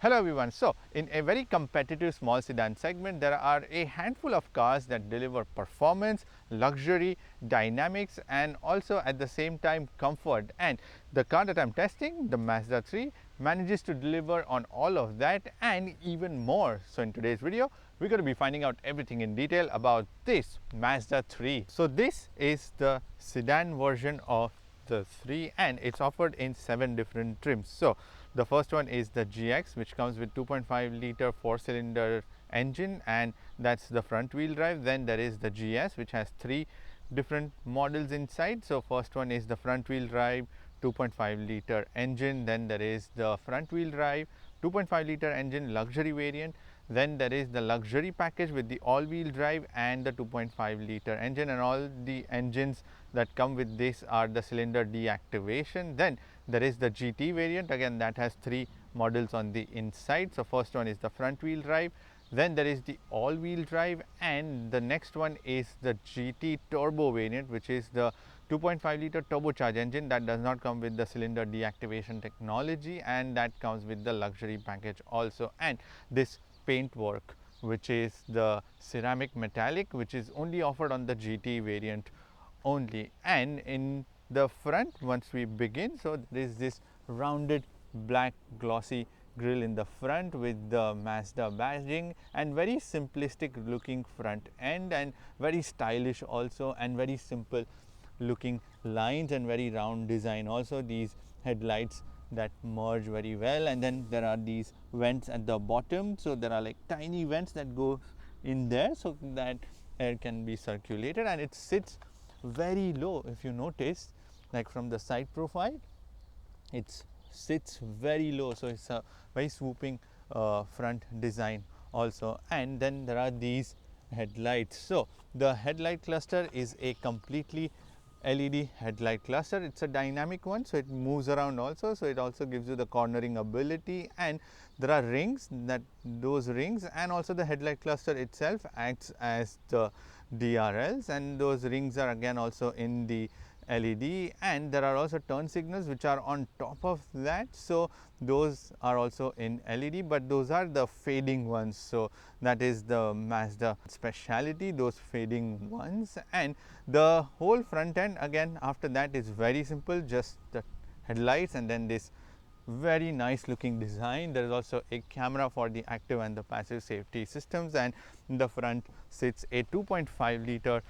Hello everyone. So, in a very competitive small sedan segment, there are a handful of cars that deliver performance, luxury, dynamics and also at the same time comfort. And the car that I am testing, the Mazda 3, manages to deliver on all of that and even more. So, in today's video, we're going to be finding out everything in detail about this Mazda 3. So, this is the sedan version of the 3 and it's offered in 7 different trims. So, the first one is the GX, which comes with 2.5 liter 4-cylinder engine and that's the front wheel drive. Then there is the GS, which has 3 different models inside. So, first one is the front wheel drive 2.5 liter engine, then there is the front wheel drive 2.5 liter engine luxury variant. Then there is the luxury package with the all-wheel drive and the 2.5 liter engine, and all the engines that come with this are the cylinder deactivation. Then there is the GT variant, again that has 3 models on the inside. So, first one is the front wheel drive, then there is the all-wheel drive, and the next one is the GT turbo variant, which is the 2.5 liter turbocharged engine that does not come with the cylinder deactivation technology, and that comes with the luxury package also. And this paint work, which is the ceramic metallic, which is only offered on the GT variant only. And in the front, once we begin, so there is this rounded black glossy grille in the front with the Mazda badging and very simplistic looking front end and very stylish also, and very simple looking lines and very round design also. These headlights that merge very well, and then there are these vents at the bottom. So, there are like tiny vents that go in there so that air can be circulated, and it sits very low. If you notice, like from the side profile, it sits very low. So, it's a very swooping front design also. And then there are these headlights. So, the headlight cluster is a completely LED headlight cluster. It's a dynamic one, so it moves around also. So, it also gives you the cornering ability, and there are rings, that those rings and also the headlight cluster itself acts as the DRLs, and those rings are again also in the LED, and there are also turn signals which are on top of that. So, those are also in LED, but those are the fading ones. So, that is the Mazda speciality, those fading ones. And the whole front end again after that is very simple, just the headlights and then this very nice looking design. There is also a camera for the active and the passive safety systems, and in the front sits a 2.5 liter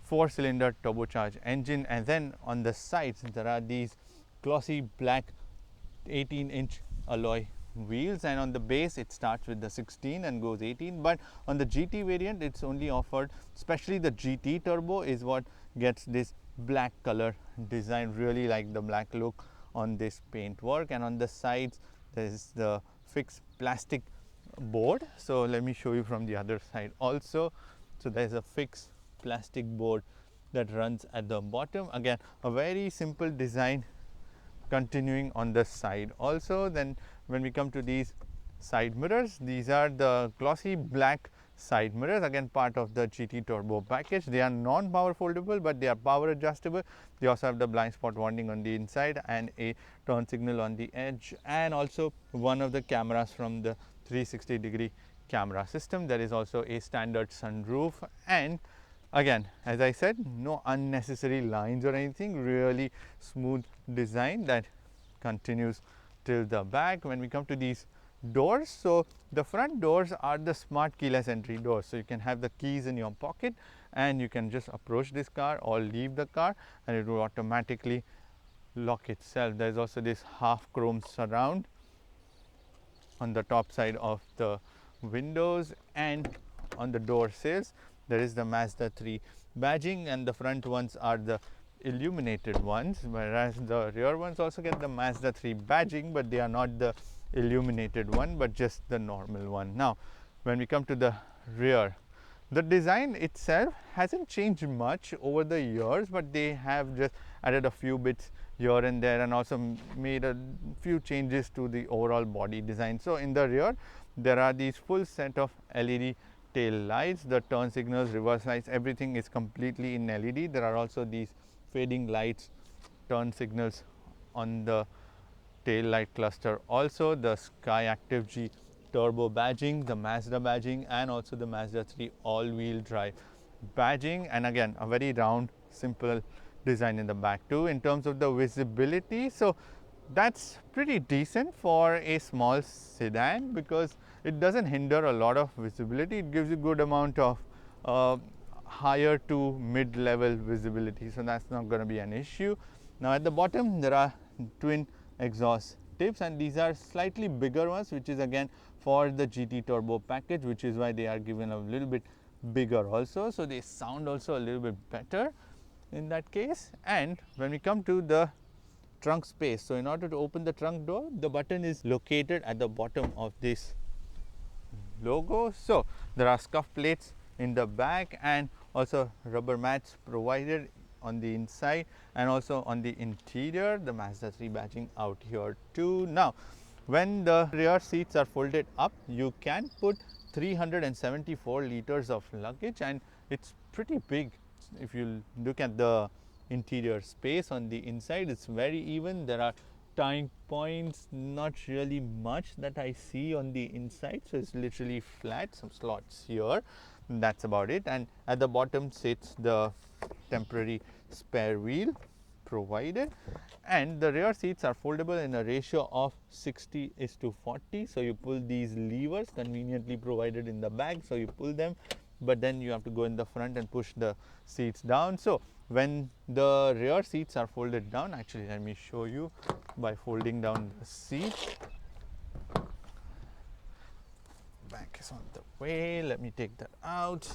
4-cylinder turbocharged engine, and then on the sides there are these glossy black 18-inch alloy wheels, and on the base it starts with the 16 and goes 18, but on the GT variant it's only offered, especially the GT turbo is what gets this black color design. Really like the black look on this paint work, and on the sides there is the fixed plastic board. So, let me show you from the other side also. So, there is a fixed plastic board that runs at the bottom, again a very simple design continuing on the side also. Then when we come to these side mirrors, these are the glossy black side mirrors, again part of the GT turbo package. They are non-power foldable, but they are power adjustable. They also have the blind spot warning on the inside and a turn signal on the edge, and also one of the cameras from the 360-degree camera system. There is also a standard sunroof, and again as I said, no unnecessary lines or anything, really smooth design that continues till the back. When we come to these doors, so the front doors are the smart keyless entry doors. So, you can have the keys in your pocket and you can just approach this car or leave the car and it will automatically lock itself. There is also this half chrome surround on the top side of the windows, and on the door sills there is the Mazda 3 badging, and the front ones are the illuminated ones, whereas the rear ones also get the Mazda 3 badging, but they are not the illuminated one, but just the normal one. Now, when we come to the rear, the design itself hasn't changed much over the years, but they have just added a few bits here and there and also made a few changes to the overall body design. So, in the rear there are these full set of LED tail lights, the turn signals, reverse lights, everything is completely in LED. There are also these fading lights, turn signals on the tail light cluster also, the Sky Active G turbo badging, the Mazda badging, and also the Mazda 3 all-wheel drive badging, and again a very round simple design in the back too. In terms of the visibility, so that's pretty decent for a small sedan because it doesn't hinder a lot of visibility. It gives you good amount of uh, higher to mid level visibility, so that's not going to be an issue. Now at the bottom there are twin exhaust tips, and these are slightly bigger ones, which is again for the GT turbo package, which is why they are given a little bit bigger also, so they sound also a little bit better in that case. And when we come to the trunk space, so in order to open the trunk door, the button is located at the bottom of this logo. So there are scuff plates in the back and also rubber mats provided on the inside and also on the interior, the Mazda 3 badging out here too. Now when the rear seats are folded up, you can put 374 liters of luggage, and it's pretty big. If you look at the interior space on the inside, it's very even. There are tying points, not really much that I see on the inside, so it's literally flat, some slots here, that's about it. And at the bottom sits the temporary spare wheel provided, and the rear seats are foldable in a ratio of 60:40. So you pull these levers conveniently provided in the back, so you pull them, but then you have to go in the front and push the seats down. So when the rear seats are folded down, actually let me show you by folding down the seat. Back is on the way, let me take that out.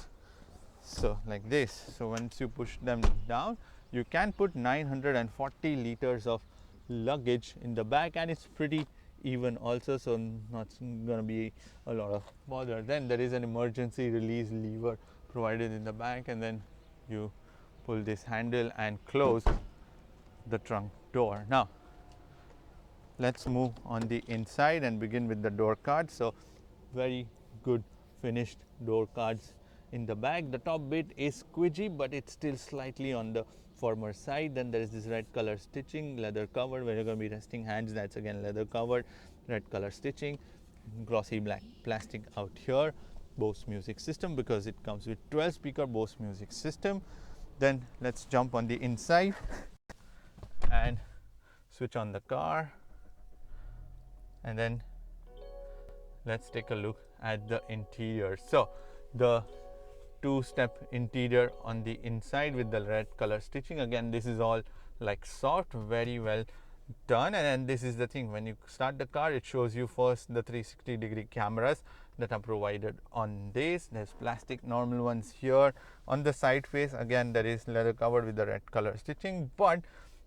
So like this, so once you push them down, you can put 940 liters of luggage in the back, and it's pretty even also, so not going to be a lot of bother. Then there is an emergency release lever provided in the back, and then you pull this handle and close the trunk door. Now let's move on the inside and begin with the door cards. So very good finished door cards in the back. The top bit is squidgy, but it's still slightly on the firmer side. Then there is this red color stitching, leather covered, where you're going to be resting hands, that's again leather covered, red color stitching, glossy black plastic out here, Bose music system because it comes with 12 speaker Bose music system. Then let's jump on the inside and switch on the car, and then let's take a look at the interior. So the two-step interior on the inside with the red color stitching, again this is all like soft, very well done. And then this is the thing, when you start the car, it shows you first the 360-degree cameras that are provided on this. There's plastic normal ones here. On the side face, again there is leather covered with the red color stitching, but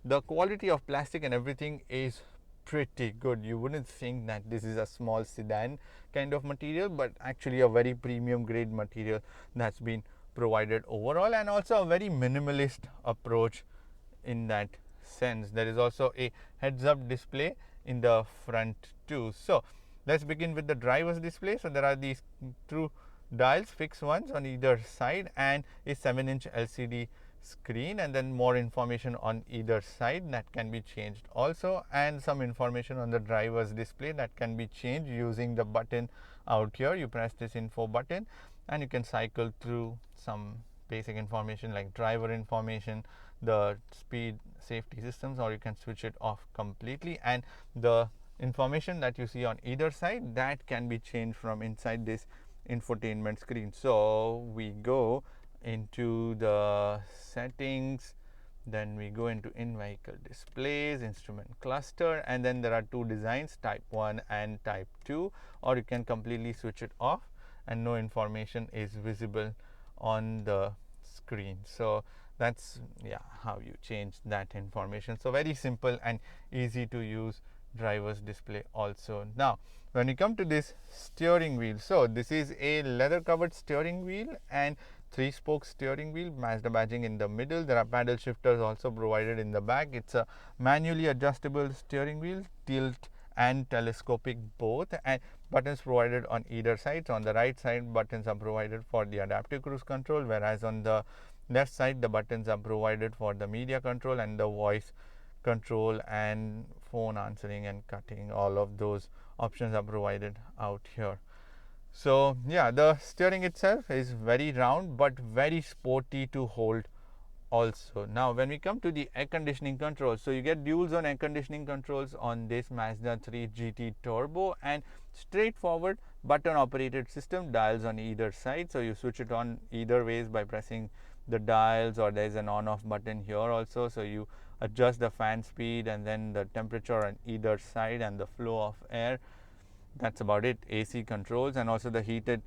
the quality of plastic and everything is pretty good. You wouldn't think that this is a small sedan kind of material, but actually a very premium grade material that's been provided overall, and also a very minimalist approach in that sense. There is also a heads up display in the front too. So let's begin with the driver's display. So there are these two dials, fixed ones on either side, and a 7-inch LCD screen, and then more information on either side that can be changed also, and some information on the driver's display that can be changed using the button out here. You press this info button and you can cycle through some basic information like driver information, the speed, safety systems, or you can switch it off completely. And the information that you see on either side, that can be changed from inside this infotainment screen. So we go into the settings, then we go into in-vehicle displays, instrument cluster, and then there are two designs, type 1 and type 2, or you can completely switch it off and no information is visible on the screen. So that's how you change that information. So very simple and easy to use driver's display also. Now when you come to this steering wheel, so this is a leather covered steering wheel and 3-spoke steering wheel, Mazda badging in the middle. There are paddle shifters also provided in the back. It's a manually adjustable steering wheel, tilt and telescopic both, and buttons provided on either side. So on the right side, buttons are provided for the adaptive cruise control, whereas on the left side the buttons are provided for the media control and the voice control and phone answering and cutting. All of those options are provided out here. So yeah, the steering itself is very round but very sporty to hold also. Now when we come to the air conditioning controls, so you get dual zone air conditioning controls on this Mazda 3 GT Turbo, and straightforward button operated system, dials on either side, so you switch it on either ways by pressing the dials, or there is an on off button here also, so you adjust the fan speed and then the temperature on either side and the flow of air. That's about it. AC controls, and also the heated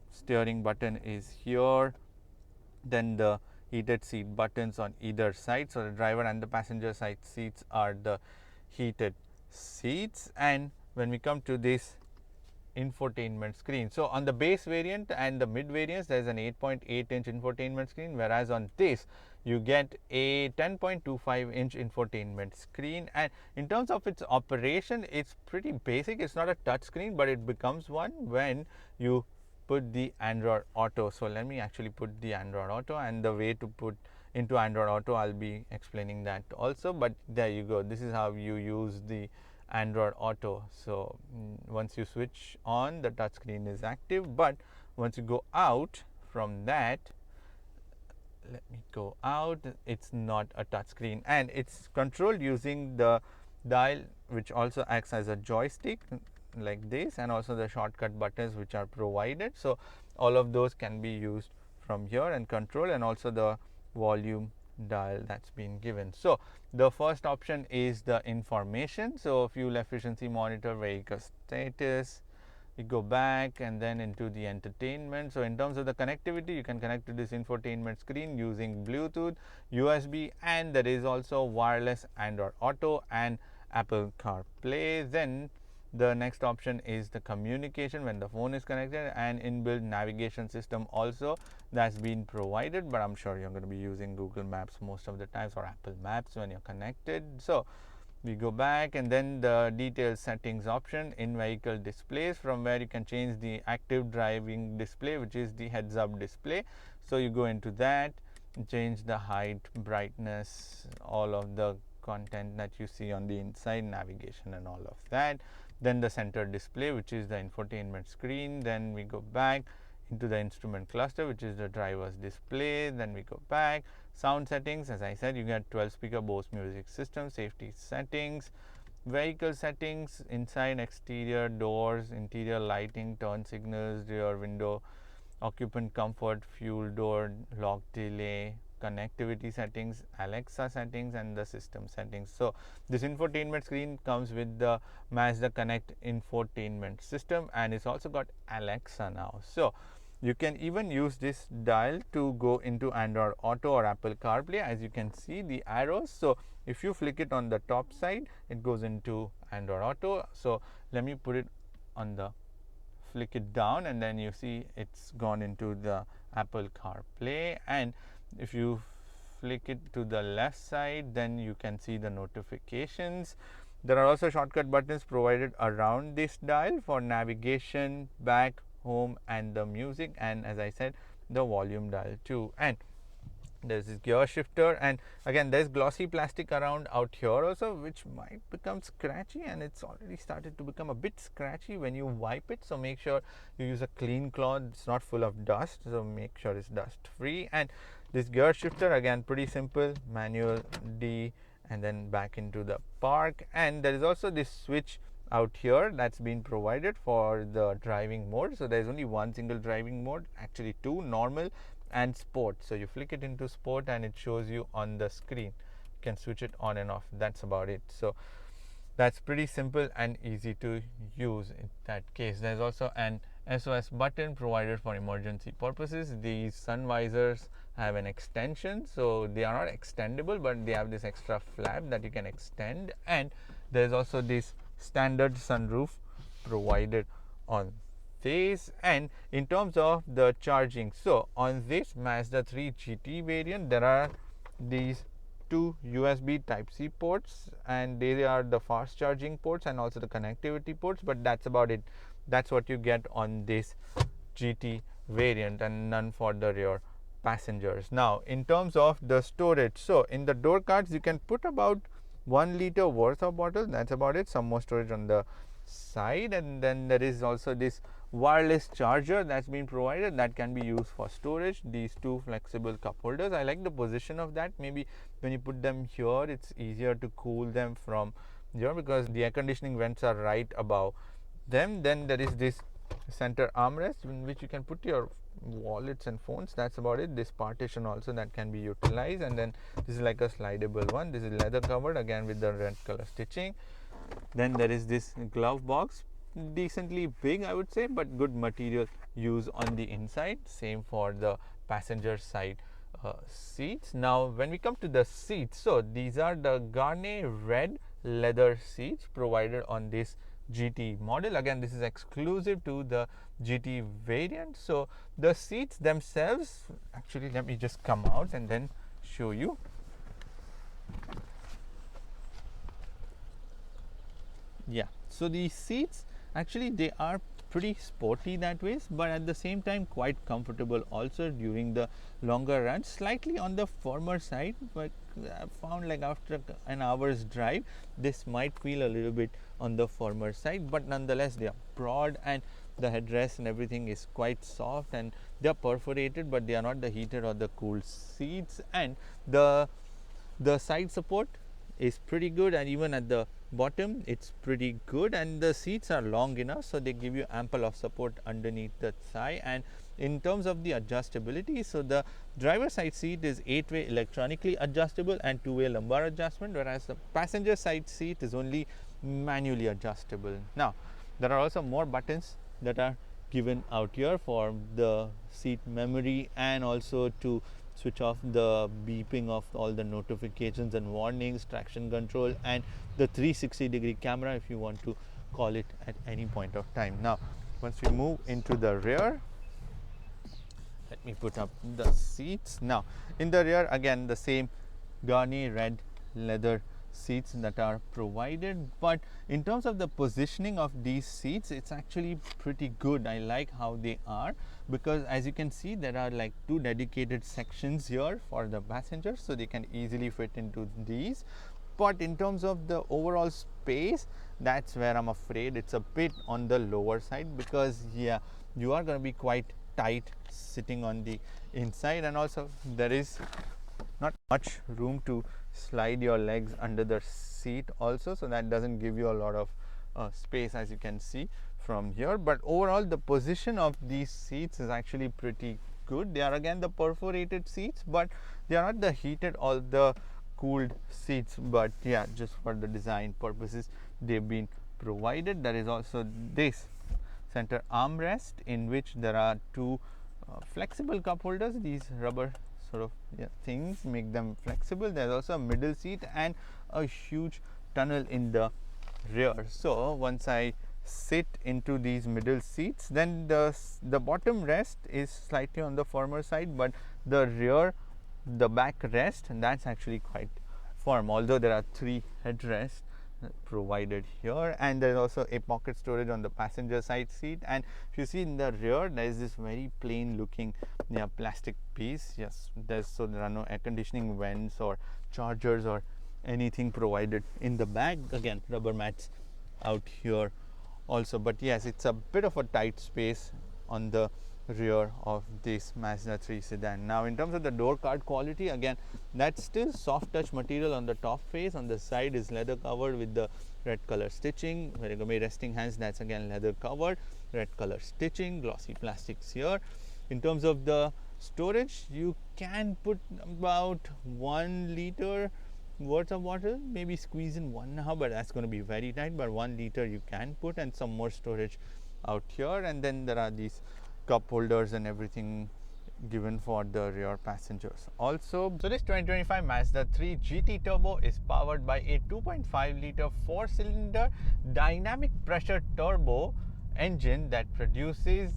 steering button is here, then the heated seat buttons on either side, so the driver and the passenger side seats are the heated seats. And when we come to this infotainment screen, so on the base variant and the mid variants there is an 8.8-inch infotainment screen, whereas on this you get a 10.25-inch infotainment screen. And in terms of its operation, it's pretty basic. It's not a touch screen, but it becomes one when you put the Android Auto. So let me actually put the Android Auto, and the way to put into Android Auto I'll be explaining that also, but there you go. This is how you use the Android Auto. So once you switch on, the touch screen is active, but once you go out from that, let me go out, it's not a touch screen, and it's controlled using the dial, which also acts as a joystick like this, and also the shortcut buttons which are provided. So all of those can be used from here and control, and also the volume dial that's been given. So the first option is the information, so fuel efficiency monitor, vehicle status. We go back and then into the entertainment. So in terms of the connectivity, you can connect to this infotainment screen using Bluetooth, USB, and there is also wireless Android Auto and Apple CarPlay. Then the next option is the communication when the phone is connected, and inbuilt navigation system also that's been provided, but I'm sure you're going to be using Google Maps most of the times, or Apple Maps when you're connected. So we go back, and then the detailed settings option, in vehicle displays, from where you can change the active driving display, which is the heads up display. So you go into that, change the height, brightness, all of the content that you see on the inside, navigation and all of that. Then the center display, which is the infotainment screen. Then we go back into the instrument cluster, which is the driver's display. Then we go back, sound settings, as I said, you get 12 speaker Bose music system, safety settings, vehicle settings, inside, exterior, doors, interior lighting, turn signals, rear window, occupant comfort, fuel door, lock delay, connectivity settings, Alexa settings, and the system settings. So this infotainment screen comes with the Mazda Connect infotainment system, and it's also got Alexa now. So you can even use this dial to go into Android Auto or Apple CarPlay. As you can see the arrows, so if you flick it on the top side, it goes into Android Auto. So let me put it on the, flick it down, and then you see it's gone into the Apple CarPlay. And if you flick it to the left side, then you can see the notifications. There are also shortcut buttons provided around this dial for navigation, back, home, and the music, and as I said, the volume dial too. And there's this gear shifter, and again there's glossy plastic around out here also, which might become scratchy, and it's already started to become a bit scratchy when you wipe it. So make sure you use a clean cloth, it's not full of dust, so make sure it's dust free. And this gear shifter, again pretty simple, manual D, and then back into the park. And there is also this switch out here that's been provided for the driving mode. So there's only one single driving mode, actually two, normal and sport. So you flick it into sport and it shows you on the screen. You can switch it on and off. That's about it. So that's pretty simple and easy to use in that case. There's also an SOS button provided for emergency purposes. These sun visors have an extension, so they are not extendable, but they have this extra flap that you can extend. And there's also this standard sunroof provided on this. And in terms of the charging, so on this Mazda 3 GT variant, there are these two USB Type-C ports, and they are the fast charging ports and also the connectivity ports, but that's about it. That's what you get on this GT variant, and none for the rear passengers. Now in terms of the storage, so in the door cards you can put about 1 liter worth of bottle, that's about it. Some more storage on the side, and then there is also this wireless charger that's been provided that can be used for storage. These two flexible cup holders, I like the position of that. Maybe when you put them here, it's easier to cool them from here because the air conditioning vents are right above them. Then there is this center armrest in which you can put your wallets and phones. That's about it. This partition also that can be utilized, and then this is like a slidable one. This is leather covered again with the red color stitching. Then there is this glove box, decently big I would say, but good material use on the inside. Same for the passenger side seats. Now when we come to the seats, so these are the Garnet red leather seats provided on this GT model. Again, this is exclusive to the GT variant. So the seats themselves, actually let me just come out and then show you. Yeah, so the seats actually they are pretty sporty that way, but at the same time quite comfortable also during the longer runs. Slightly on the firmer side, but I found like after an hour's drive this might feel a little bit on the firmer side, but nonetheless they are broad and the headrest and everything is quite soft, and they are perforated but they are not the heated or the cooled seats. And the side support is pretty good, and even at the bottom it's pretty good, and the seats are long enough so they give you ample of support underneath the thigh. And in terms of the adjustability, so the driver side seat is 8-way electronically adjustable and 2-way lumbar adjustment, whereas the passenger side seat is only manually adjustable. Now there are also more buttons that are given out here for the seat memory and also to switch off the beeping of all the notifications and warnings, traction control, and the 360-degree camera if you want to call it at any point of time. Now once we move into the rear, let me put up the seats. Now in the rear again the same Garnet red leather seats that are provided, but in terms of the positioning of these seats it's actually pretty good. I like how they are, because as you can see there are like two dedicated sections here for the passengers, so they can easily fit into these. But in terms of the overall space, that's where I'm afraid it's a bit on the lower side, because yeah, you are going to be quite tight sitting on the inside, and also there is not much room to slide your legs under the seat also, so that doesn't give you a lot of space as you can see from here. But overall the position of these seats is actually pretty good. They are again the perforated seats, but they are not the heated or the cooled seats, but yeah, just for the design purposes they've been provided. There is also this center armrest in which there are two flexible cup holders. These rubber sort of things make them flexible. There's also a middle seat and a huge tunnel in the rear. So once I sit into these middle seats, then the bottom rest is slightly on the firmer side, but the rear, the back rest, and that's actually quite firm, although there are 3 headrests provided here. And there is also a pocket storage on the passenger side seat, and if you see in the rear there is this very plain looking plastic piece. Yes, so there are no air conditioning vents or chargers or anything provided in the back. Again, rubber mats out here also, but yes, it's a bit of a tight space on the rear of this Mazda 3 sedan. Now in terms of the door card quality, again that's still soft touch material on the top face. On the side is leather covered with the red color stitching. Where you may resting hands, that's again leather covered, red color stitching, glossy plastics here. In terms of the storage, you can put about 1 liter worth of water, maybe squeeze in 1.5, but that's going to be very tight, but 1 liter you can put, and some more storage out here. And then there are these cup holders and everything given for the rear passengers also. So this 2025 Mazda 3 GT Turbo is powered by a 2.5 liter 4-cylinder dynamic pressure turbo engine that produces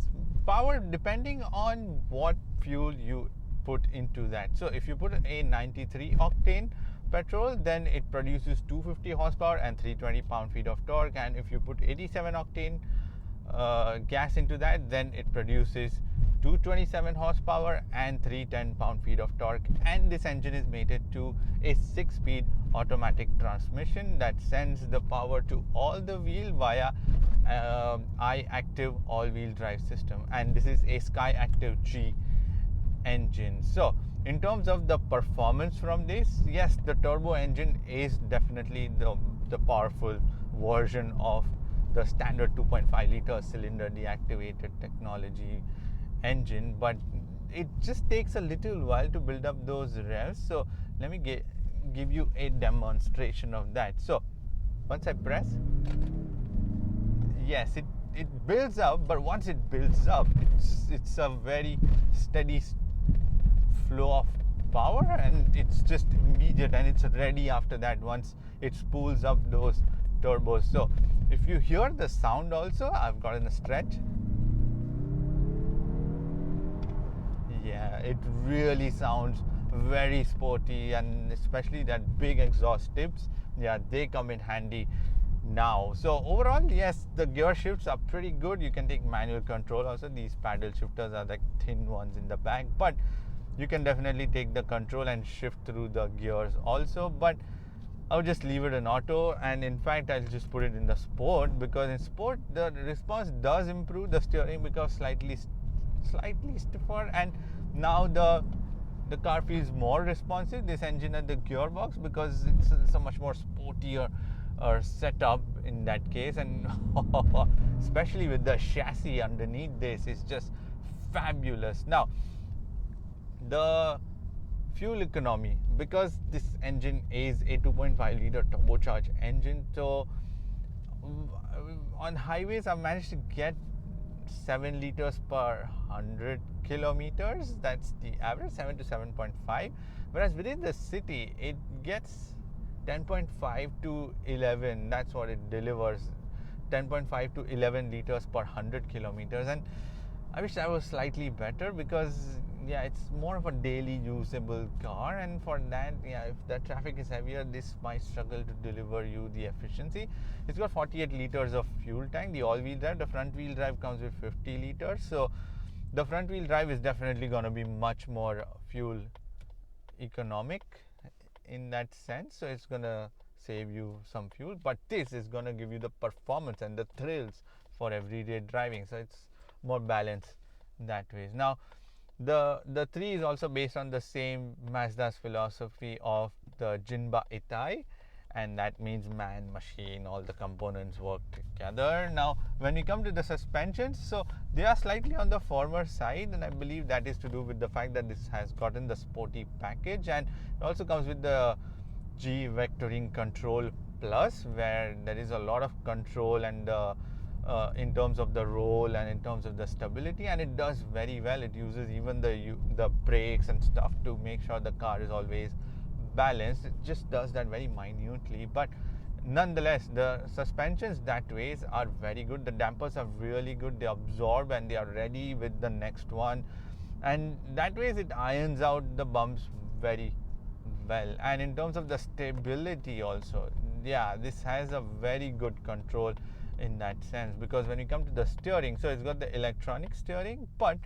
power depending on what fuel you put into that. So if you put a 93 octane petrol, then it produces 250 horsepower and 320 pound-feet of torque, and if you put 87 octane gas into that, then it produces 227 horsepower and 310 pound-feet of torque. And this engine is mated to a 6-speed automatic transmission that sends the power to all the wheel via iActive all-wheel drive system, and this is a SkyActiv G engine. So in terms of the performance from this, yes, the turbo engine is definitely the powerful version of the standard 2.5 liter cylinder deactivated technology engine, but it just takes a little while to build up those revs. So let me give you a demonstration of that. So once I press, yes, it builds up, but once it builds up, it's a very steady flow of power, and it's just immediate, and it's ready after that once it spools up those turbos. So if you hear the sound also, I've gotten a stretch. Yeah, it really sounds very sporty, and especially that big exhaust tips, yeah, they come in handy now. So overall, yes, the gear shifts are pretty good. You can take manual control also. These paddle shifters are like thin ones in the back, but you can definitely take the control and shift through the gears also. But I would just leave it in auto, and in fact I'll just put it in the sport, because in sport the response does improve. The steering becomes slightly stiffer, and now the car feels more responsive, this engine and the gearbox, because it's a much more sportier setup in that case. And especially with the chassis underneath this, is just fabulous. Now the fuel economy, because this engine is a 2.5 liter turbocharged engine, so on highways I've managed to get 7 liters per 100 kilometers. That's the average, 7 to 7.5. Whereas within the city it gets 10.5 to 11. That's what it delivers, 10.5 to 11 liters per 100 kilometers. And I wish that was slightly better, because yeah, it's more of a daily usable car, and for that, yeah, if the traffic is heavier, this might struggle to deliver you the efficiency. It's got 48 liters of fuel tank, the all-wheel drive. The front wheel drive comes with 50 liters, so the front wheel drive is definitely going to be much more fuel economic in that sense, so it's going to save you some fuel. But this is going to give you the performance and the thrills for everyday driving, so it's more balanced that way. Now the 3 is also based on the same Mazda's philosophy of the Jinba Itai, and that means man, machine, all the components work together. Now when we come to the suspensions, so they are slightly on the firmer side, and I believe that is to do with the fact that this has gotten the sporty package, and it also comes with the G Vectoring Control Plus, where there is a lot of control and in terms of the roll and in terms of the stability, and it does very well. It uses even the brakes and stuff to make sure the car is always balanced. It just does that very minutely, but nonetheless the suspensions that ways are very good. The dampers are really good, they absorb and they are ready with the next one, and that ways it irons out the bumps very well. And in terms of the stability also, yeah, this has a very good control in that sense, because when you come to the steering, so it's got the electronic steering, but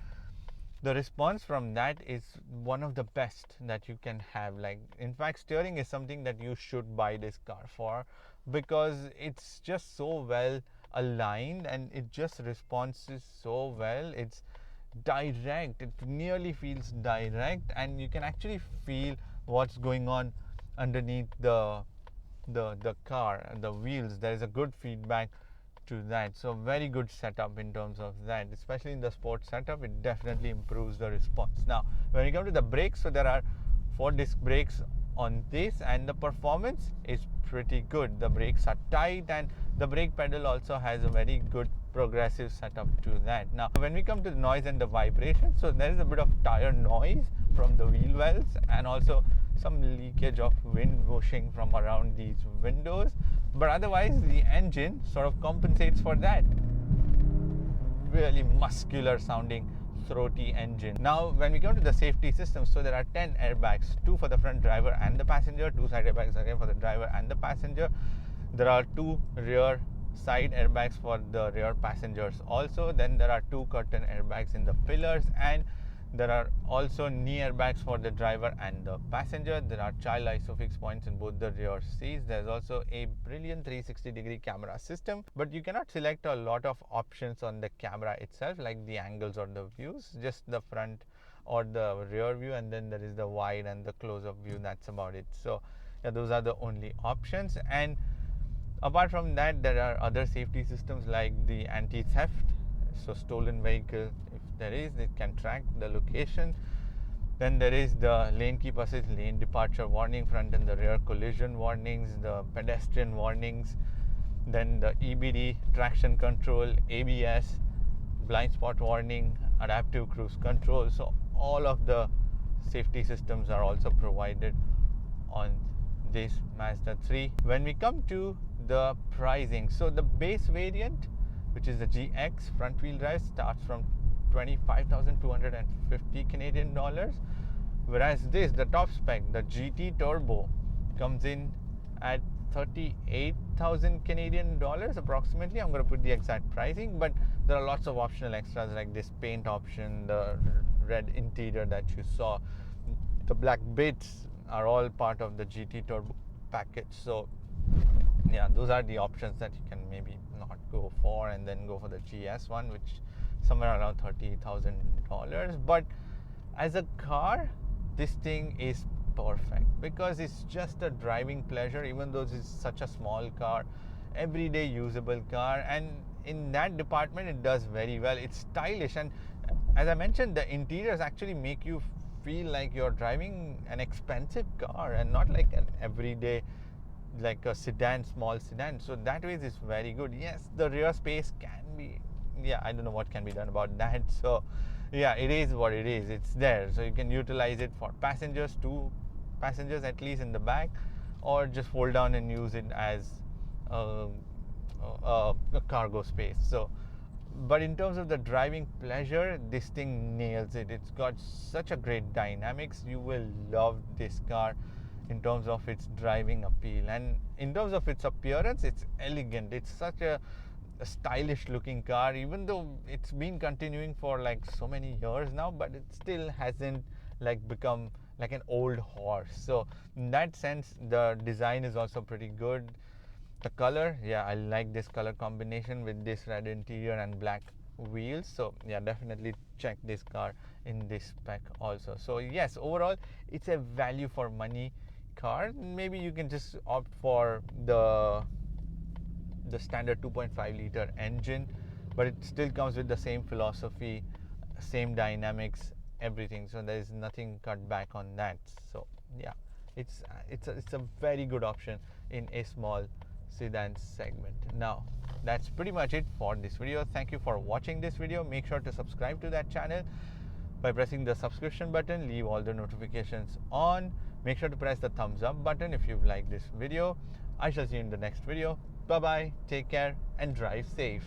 the response from that is one of the best that you can have. Like, in fact, steering is something that you should buy this car for, because it's just so well aligned and it just responds so well. It's direct, it nearly feels direct, and you can actually feel what's going on underneath the car and the wheels. There is a good feedback to that, so very good setup in terms of that, especially in the sport setup. It definitely improves the response. Now when you come to the brakes, so there are 4 disc brakes on this, and the performance is pretty good. The brakes are tight, and the brake pedal also has a very good progressive setup to that. Now when we come to the noise and the vibration, so there is a bit of tire noise from the wheel wells, and also some leakage of wind whooshing from around these windows, but otherwise the engine sort of compensates for that. Really muscular sounding, throaty engine. Now when we come to the safety system, so there are 10 airbags, 2 for the front driver and the passenger, 2 side airbags again for the driver and the passenger. There are 2 rear side airbags for the rear passengers also. Then there are 2 curtain airbags in the pillars, and There are also knee airbags for the driver and the passenger. There are child isofix points in both the rear seats. There's also a brilliant 360-degree camera system, but you cannot select a lot of options on the camera itself, like the angles or the views, just the front or the rear view, and then there is the wide and the close-up view. That's about it. So yeah, those are the only options. And apart from that, there are other safety systems like the anti-theft. So stolen vehicle, if there is, it can track the location. Then there is the lane keep assist, lane departure warning, front and the rear collision warnings, the pedestrian warnings, then the EBD, traction control, ABS, blind spot warning, adaptive cruise control. So all of the safety systems are also provided on this Mazda 3. When we come to the pricing, so the base variant, which is the GX front wheel drive, starts from 25,250 Canadian dollars, whereas this, the top spec, the GT Turbo, comes in at 38,000 Canadian dollars approximately. I'm going to put the exact pricing, but there are lots of optional extras like this paint option, the red interior that you saw, the black bits are all part of the GT Turbo package. So yeah, those are the options that you can maybe not go for, and then go for the GS one, which somewhere around $30,000. But as a car, this thing is perfect because it's just a driving pleasure, even though it's such a small car, everyday usable car, and in that department it does very well. It's stylish, and as I mentioned, the interiors actually make you feel like you're driving an expensive car and not like an everyday, like a sedan, small sedan. So that way it's very good. Yes, the rear space can be, yeah, I don't know what can be done about that. So yeah, it is what it is. It's there, so you can utilize it for passengers, 2 passengers at least in the back, or just fold down and use it as a cargo space. So but in terms of the driving pleasure, this thing nails it. It's got such a great dynamics. You will love this car in terms of its driving appeal, and in terms of its appearance, it's elegant. It's such a stylish looking car, even though it's been continuing for like so many years now, but it still hasn't like become like an old horse. So in that sense, the design is also pretty good. The color, yeah, I like this color combination with this red interior and black wheels. So yeah, definitely check this car in this spec also. So yes, overall it's a value for money car. Maybe you can just opt for the standard 2.5 liter engine, but it still comes with the same philosophy, same dynamics, everything. So there is nothing cut back on that. So yeah, it's a very good option in a small sedan segment. Now that's pretty much it for this video. Thank you for watching this video. Make sure to subscribe to that channel by pressing the subscription button. Leave all the notifications on. Make sure to press the thumbs up button if you've liked this video. I shall see you in the next video. Bye bye, take care, and drive safe.